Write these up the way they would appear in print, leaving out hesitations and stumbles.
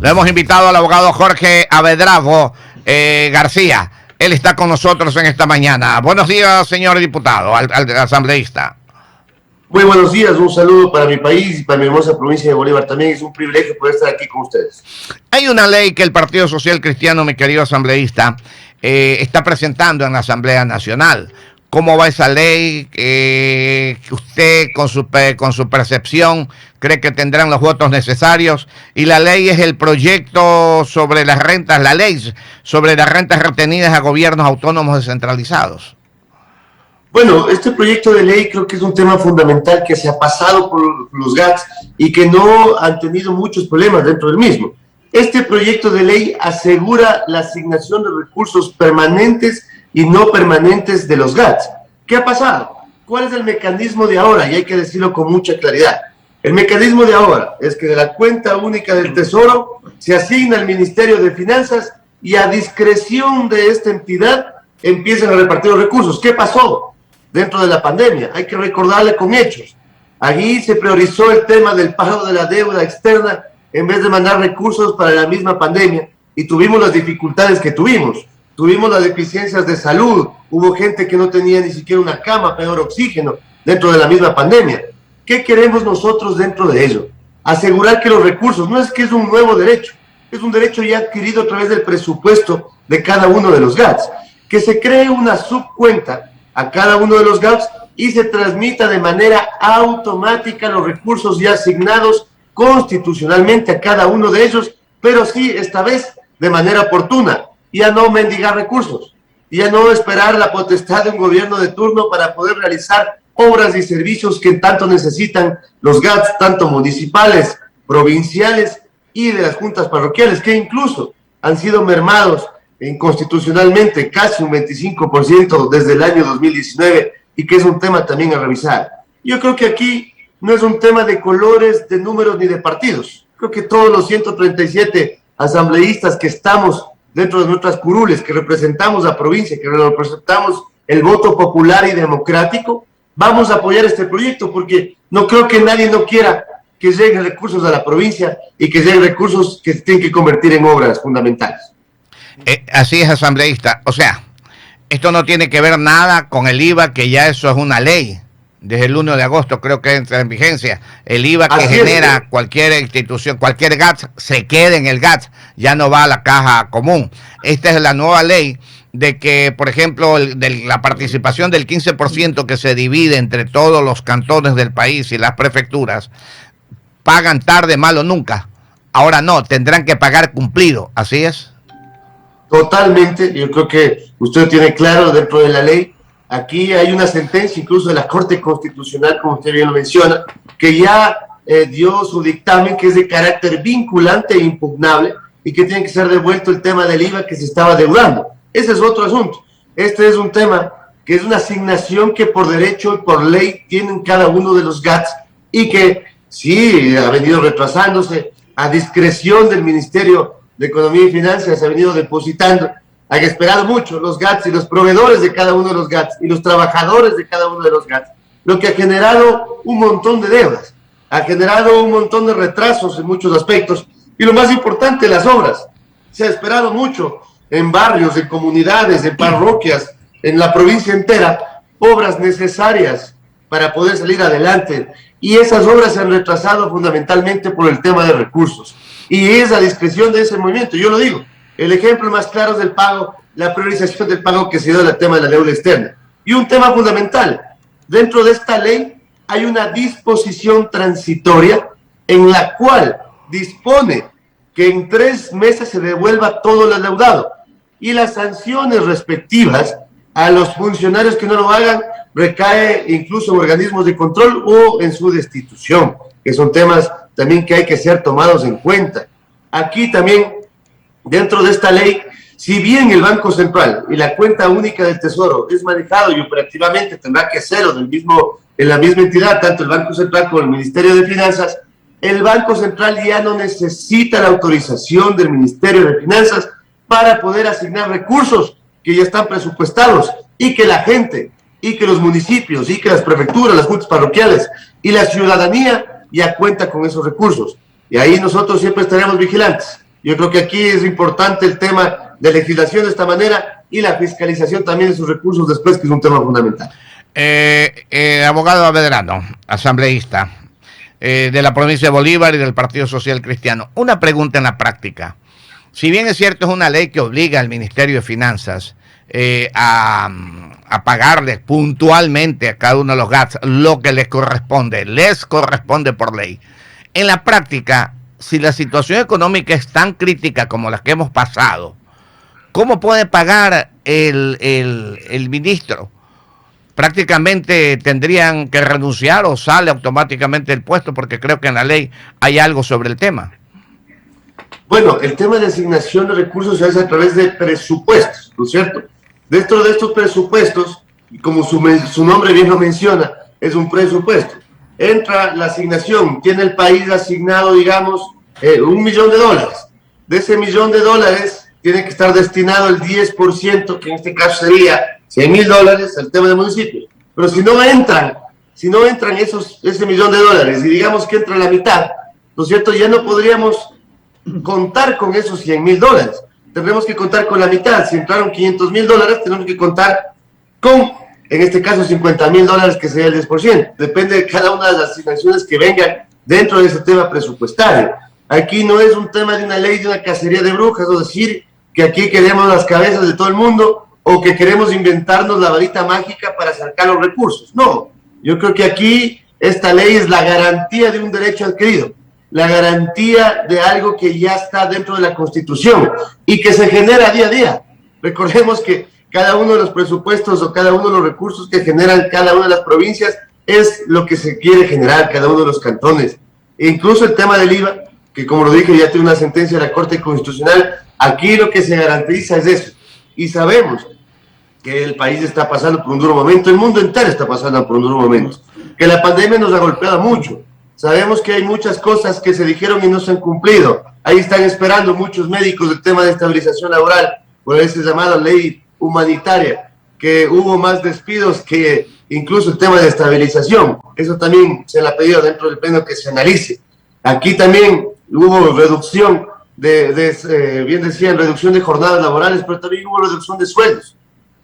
Lo hemos invitado al abogado Jorge Avedravo García. Él está con nosotros en esta mañana. Buenos días, señor diputado, al asambleísta. Muy buenos días, un saludo para mi país y para mi hermosa provincia de Bolívar. También es un privilegio poder estar aquí con ustedes. Hay una ley que el Partido Social Cristiano, mi querido asambleísta, está presentando en la Asamblea Nacional. ¿Cómo va esa ley? ¿Usted con su percepción cree que tendrán los votos necesarios? Y la ley es el proyecto sobre las rentas, la ley sobre las rentas retenidas a gobiernos autónomos descentralizados. Bueno, este proyecto de ley creo que es un tema fundamental que se ha pasado por los GATS y que no han tenido muchos problemas dentro del mismo. Este proyecto de ley asegura la asignación de recursos permanentes y no permanentes de los GATS. ¿Qué ha pasado? ¿Cuál es el mecanismo de ahora? Y hay que decirlo con mucha claridad. El mecanismo de ahora es que de la cuenta única del Tesoro se asigna al Ministerio de Finanzas y a discreción de esta entidad empiezan a repartir los recursos. ¿Qué pasó dentro de la pandemia? Hay que recordarle con hechos. Allí se priorizó el tema del pago de la deuda externa en vez de mandar recursos para la misma pandemia y tuvimos las dificultades que tuvimos. Tuvimos las deficiencias de salud, hubo gente que no tenía ni siquiera una cama, peor oxígeno, dentro de la misma pandemia. ¿Qué queremos nosotros dentro de ello? Asegurar que los recursos, no es que es un nuevo derecho, es un derecho ya adquirido a través del presupuesto de cada uno de los GATS, que se cree una subcuenta a cada uno de los GATS y se transmita de manera automática los recursos ya asignados constitucionalmente a cada uno de ellos, pero sí, esta vez, de manera oportuna. Ya no mendigar recursos, ya no esperar la potestad de un gobierno de turno para poder realizar obras y servicios que tanto necesitan los GATS, tanto municipales, provinciales y de las juntas parroquiales, que incluso han sido mermados inconstitucionalmente casi un 25% desde el año 2019 y que es un tema también a revisar. Yo creo que aquí no es un tema de colores, de números ni de partidos. Creo que todos los 137 asambleístas que estamos dentro de nuestras curules, que representamos la provincia, que representamos el voto popular y democrático, vamos a apoyar este proyecto, porque no creo que nadie no quiera que lleguen recursos a la provincia y que lleguen recursos que se tienen que convertir en obras fundamentales. Así es, asambleísta. O sea, esto no tiene que ver nada con el IVA, que ya eso es una ley. Desde el 1 de agosto creo que entra en vigencia. El IVA que genera cualquier institución, cualquier GATS, se queda en el GATS, ya no va a la caja común. Esta es la nueva ley de que, por ejemplo, de la participación del 15% que se divide entre todos los cantones del país y las prefecturas, pagan tarde, mal o nunca. Ahora no, tendrán que pagar cumplido, ¿así es? Totalmente, yo creo que usted tiene claro dentro de la ley. Aquí hay una sentencia incluso de la Corte Constitucional, como usted bien lo menciona, que ya dio su dictamen, que es de carácter vinculante e impugnable y que tiene que ser devuelto el tema del IVA que se estaba deudando. Ese es otro asunto. Este es un tema que es una asignación que por derecho y por ley tienen cada uno de los GATS y que sí ha venido retrasándose a discreción del Ministerio de Economía y Finanzas, se ha venido depositando. Han esperado mucho los GATS y los proveedores de cada uno de los GATS y los trabajadores de cada uno de los GATS, lo que ha generado un montón de deudas, ha generado un montón de retrasos en muchos aspectos y lo más importante, las obras. Se ha esperado mucho en barrios, en comunidades, en parroquias, en la provincia entera, obras necesarias para poder salir adelante y esas obras se han retrasado fundamentalmente por el tema de recursos y es a discreción de ese movimiento. Yo lo digo. El ejemplo más claro es del pago, la priorización del pago que se dio al tema de la deuda externa. Y un tema fundamental, dentro de esta ley hay una disposición transitoria en la cual dispone que en 3 meses se devuelva todo lo adeudado y las sanciones respectivas a los funcionarios que no lo hagan recae incluso en organismos de control o en su destitución, que son temas también que hay que ser tomados en cuenta. Aquí también, dentro de esta ley, si bien el Banco Central y la cuenta única del Tesoro es manejado y operativamente tendrá que hacerlo en la misma entidad, tanto el Banco Central como el Ministerio de Finanzas, el Banco Central ya no necesita la autorización del Ministerio de Finanzas para poder asignar recursos que ya están presupuestados y que la gente, y que los municipios, y que las prefecturas, las juntas parroquiales y la ciudadanía ya cuenta con esos recursos. Y ahí nosotros siempre estaremos vigilantes. Yo creo que aquí es importante el tema de legislación de esta manera y la fiscalización también de sus recursos después, que es un tema fundamental. Abogado Amedrano, asambleísta de la provincia de Bolívar y del Partido Social Cristiano. Una pregunta en la práctica. Si bien es cierto, es una ley que obliga al Ministerio de Finanzas a pagarle puntualmente a cada uno de los GATS lo que les corresponde por ley. En la práctica, si la situación económica es tan crítica como la que hemos pasado, ¿cómo puede pagar el ministro? Prácticamente tendrían que renunciar o sale automáticamente del puesto, porque creo que en la ley hay algo sobre el tema. Bueno, el tema de asignación de recursos se hace a través de presupuestos, ¿no es cierto? Dentro de estos presupuestos, y como su nombre bien lo menciona, es un presupuesto. Entra la asignación, tiene el país asignado, digamos, $1 millón. De ese $1 millón tiene que estar destinado el 10%, que en este caso sería $100,000 al tema de municipios. Pero si no entran ese $1 millón y digamos que entra la mitad, ¿no es cierto? Ya no podríamos contar con esos $100,000. Tendremos que contar con la mitad. Si entraron $500,000, tenemos que contar con, en este caso, $50,000, que sería el 10%. Depende de cada una de las asignaciones que vengan dentro de ese tema presupuestario. Aquí no es un tema de una ley de una cacería de brujas, o decir que aquí queremos las cabezas de todo el mundo o que queremos inventarnos la varita mágica para sacar los recursos. No, yo creo que aquí esta ley es la garantía de un derecho adquirido, la garantía de algo que ya está dentro de la Constitución y que se genera día a día. Recordemos que cada uno de los presupuestos o cada uno de los recursos que generan cada una de las provincias es lo que se quiere generar cada uno de los cantones. E incluso el tema del IVA, que como lo dije ya tiene una sentencia de la Corte Constitucional, aquí lo que se garantiza es eso. Y sabemos que el país está pasando por un duro momento, el mundo entero está pasando por un duro momento, que la pandemia nos ha golpeado mucho. Sabemos que hay muchas cosas que se dijeron y no se han cumplido. Ahí están esperando muchos médicos el tema de estabilización laboral, por esa llamada ley humanitaria, que hubo más despidos que incluso el tema de estabilización. Eso también se le ha pedido dentro del pleno que se analice. Aquí también hubo reducción bien decían, reducción de jornadas laborales, pero también hubo reducción de sueldos.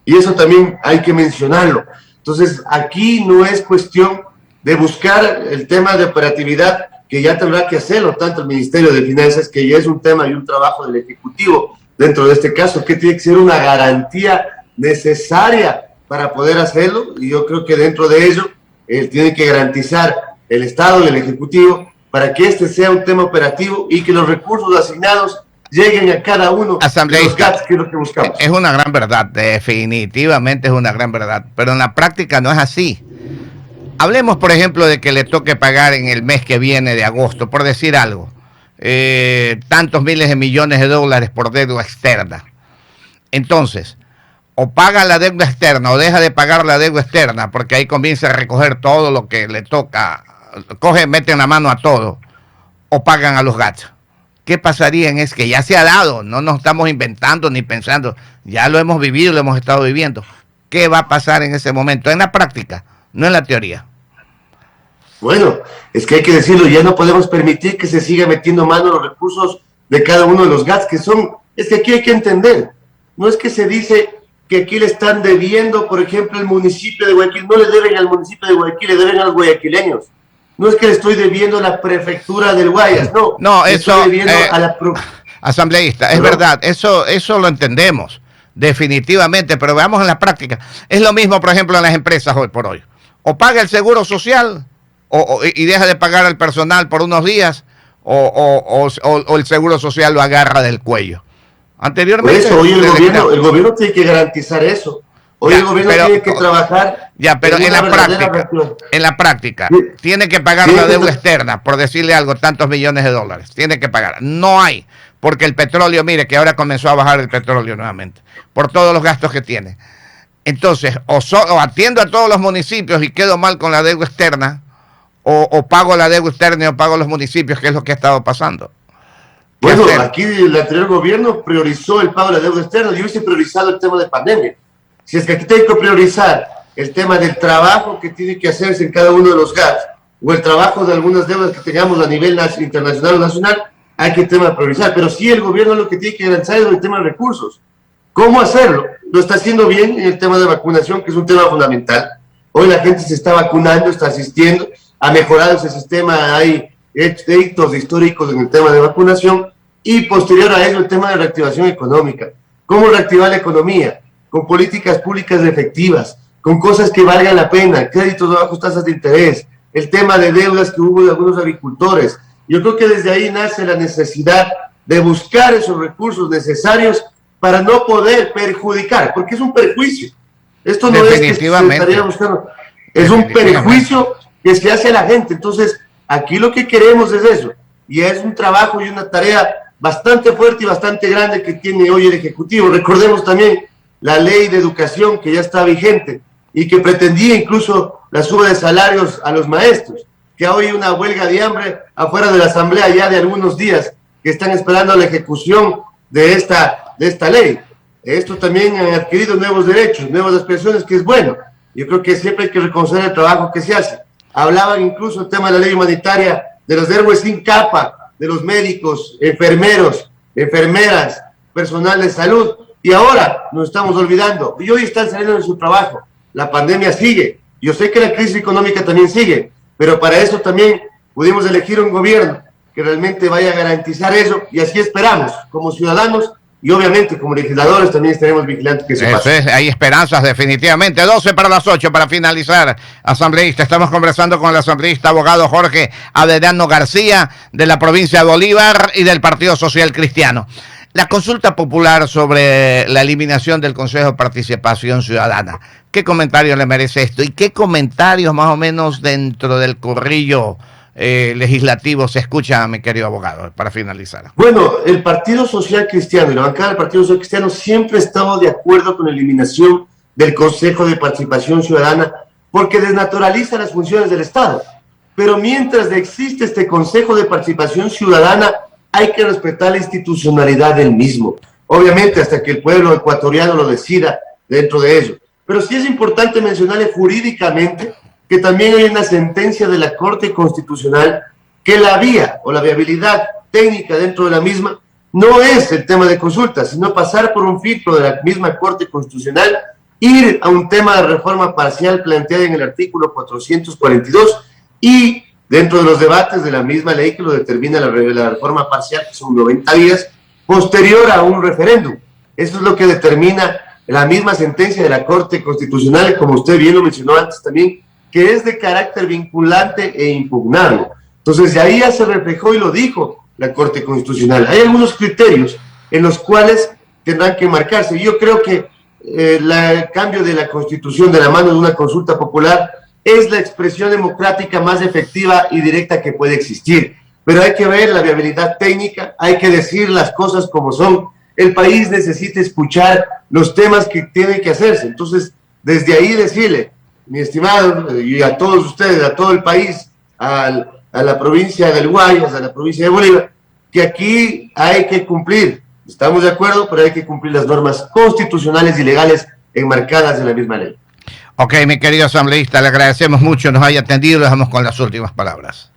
Y eso también hay que mencionarlo. Entonces, aquí no es cuestión de buscar el tema de operatividad, que ya tendrá que hacerlo tanto el Ministerio de Finanzas, que ya es un tema y un trabajo del Ejecutivo dentro de este caso, que tiene que ser una garantía necesaria para poder hacerlo, y yo creo que dentro de ello tiene que garantizar el Estado y el Ejecutivo para que este sea un tema operativo y que los recursos asignados lleguen a cada uno de los GATS, que es lo que buscamos. Es una gran verdad, definitivamente es una gran verdad, pero en la práctica no es así. Hablemos, por ejemplo, de que le toque pagar en el mes que viene de agosto, por decir algo, tantos miles de millones de dólares por deuda externa. Entonces, o paga la deuda externa o deja de pagar la deuda externa, porque ahí comienza a recoger todo lo que le toca, meten la mano a todo, o pagan a los GATS. ¿Qué pasaría en es que ya se ha dado? No nos estamos inventando ni pensando, ya lo hemos vivido, lo hemos estado viviendo. ¿Qué va a pasar en ese momento? En la práctica, no en la teoría. Bueno, es que hay que decirlo, ya no podemos permitir que se siga metiendo mano a los recursos de cada uno de los GATS, es que aquí hay que entender, no es que se dice que aquí le están debiendo, por ejemplo, el municipio de Guayaquil, no le deben al municipio de Guayaquil, le deben a los guayaquileños. No es que le estoy debiendo a la prefectura del Guayas, no. No, eso, estoy debiendo a la asambleísta, es verdad, eso lo entendemos, definitivamente, pero veamos en la práctica. Es lo mismo, por ejemplo, en las empresas hoy por hoy. O paga el seguro social y deja de pagar al personal por unos días, o el seguro social lo agarra del cuello. Anteriormente. Por eso, hoy el gobierno tiene que garantizar eso. Hoy el gobierno tiene que trabajar. Ya, pero en la práctica, sí, tiene que pagar la deuda externa, por decirle algo, tantos millones de dólares. Tiene que pagar. No hay, porque el petróleo, mire que ahora comenzó a bajar el petróleo nuevamente, por todos los gastos que tiene. Entonces, o atiendo a todos los municipios y quedo mal con la deuda externa, o pago la deuda externa o pago los municipios, que es lo que ha estado pasando. Bueno, aquí el anterior gobierno priorizó el pago de la deuda externa y hubiese priorizado el tema de pandemia. Si es que aquí tengo que priorizar el tema del trabajo que tiene que hacerse en cada uno de los GATS, o el trabajo de algunas deudas que tengamos a nivel internacional o nacional, hay que tema priorizar, pero sí el gobierno lo que tiene que garantizar es el tema de recursos. ¿Cómo hacerlo? Lo está haciendo bien en el tema de vacunación, que es un tema fundamental. Hoy la gente se está vacunando, está asistiendo, ha mejorado ese sistema, hay hitos históricos en el tema de vacunación, y posterior a eso el tema de reactivación económica. ¿Cómo reactivar la economía? Con políticas públicas efectivas, con cosas que valgan la pena, créditos de bajos tasas de interés, el tema de deudas que hubo de algunos agricultores. Yo creo que desde ahí nace la necesidad de buscar esos recursos necesarios para no poder perjudicar, porque es un perjuicio. Esto no es que se estaría buscando, es un perjuicio que se hace a la gente. Entonces, aquí lo que queremos es eso, y es un trabajo y una tarea bastante fuerte y bastante grande que tiene hoy el Ejecutivo. Recordemos también la ley de educación que ya está vigente y que pretendía incluso la suba de salarios a los maestros, que hoy hay una huelga de hambre afuera de la Asamblea ya de algunos días, que están esperando la ejecución de esta ley. Estos también han adquirido nuevos derechos, nuevas expresiones, que es bueno. Yo creo que siempre hay que reconocer el trabajo que se hace. Hablaban incluso el tema de la ley humanitaria, de los héroes sin capa, de los médicos, enfermeros, enfermeras, personal de salud, y ahora nos estamos olvidando, y hoy están saliendo de su trabajo. La pandemia sigue, yo sé que la crisis económica también sigue, pero para eso también pudimos elegir un gobierno que realmente vaya a garantizar eso, y así esperamos, como ciudadanos, y obviamente como legisladores también estaremos vigilantes que se pase. Hay esperanzas definitivamente. 12 para las 8 para finalizar, asambleísta. Estamos conversando con el asambleísta abogado Jorge Adelano García, de la provincia de Bolívar y del Partido Social Cristiano. La consulta popular sobre la eliminación del Consejo de Participación Ciudadana. ¿Qué comentario le merece esto? ¿Y qué comentarios más o menos dentro del corrillo legislativo se escucha, mi querido abogado, para finalizar? Bueno, el Partido Social Cristiano y la bancada del Partido Social Cristiano siempre ha estado de acuerdo con la eliminación del Consejo de Participación Ciudadana, porque desnaturaliza las funciones del Estado. Pero mientras existe este Consejo de Participación Ciudadana, hay que respetar la institucionalidad del mismo. Obviamente, hasta que el pueblo ecuatoriano lo decida dentro de ello. Pero sí es importante mencionarle jurídicamente que también hay una sentencia de la Corte Constitucional que la vía o la viabilidad técnica dentro de la misma no es el tema de consulta, sino pasar por un filtro de la misma Corte Constitucional, ir a un tema de reforma parcial planteada en el artículo 442 y dentro de los debates de la misma ley que lo determina la reforma parcial, que son 90 días, posterior a un referéndum. Eso es lo que determina la misma sentencia de la Corte Constitucional, como usted bien lo mencionó antes también, que es de carácter vinculante e impugnable. Entonces, de ahí ya se reflejó y lo dijo la Corte Constitucional. Hay algunos criterios en los cuales tendrán que marcarse. Yo creo que el cambio de la Constitución de la mano de una consulta popular es la expresión democrática más efectiva y directa que puede existir. Pero hay que ver la viabilidad técnica, hay que decir las cosas como son. El país necesita escuchar los temas que tienen que hacerse. Entonces, desde ahí decirle, mi estimado, y a todos ustedes, a todo el país, a la provincia del Guayas, a la provincia de Bolívar, que aquí hay que cumplir, estamos de acuerdo, pero hay que cumplir las normas constitucionales y legales enmarcadas en la misma ley. Ok, mi querido asambleísta, le agradecemos mucho, nos haya atendido, le dejamos con las últimas palabras.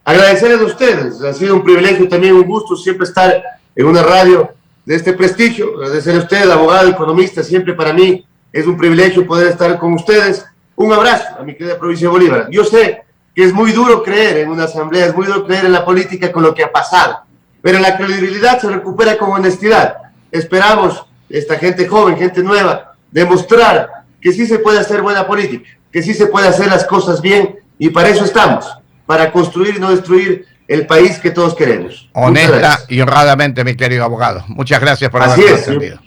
Agradecerles a ustedes, ha sido un privilegio, también un gusto siempre estar en una radio de este prestigio. Agradecerle a ustedes, abogado, economista, siempre para mí es un privilegio poder estar con ustedes. Un abrazo a mi querida provincia de Bolívar. Yo sé que es muy duro creer en una asamblea, es muy duro creer en la política con lo que ha pasado, pero la credibilidad se recupera con honestidad. Esperamos, esta gente joven, gente nueva, demostrar que sí se puede hacer buena política, que sí se puede hacer las cosas bien, y para eso estamos, para construir y no destruir el país que todos queremos. Honesta y honradamente, mi querido abogado. Muchas gracias por habernos atendido.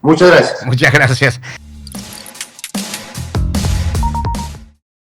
Muchas gracias. Muchas gracias.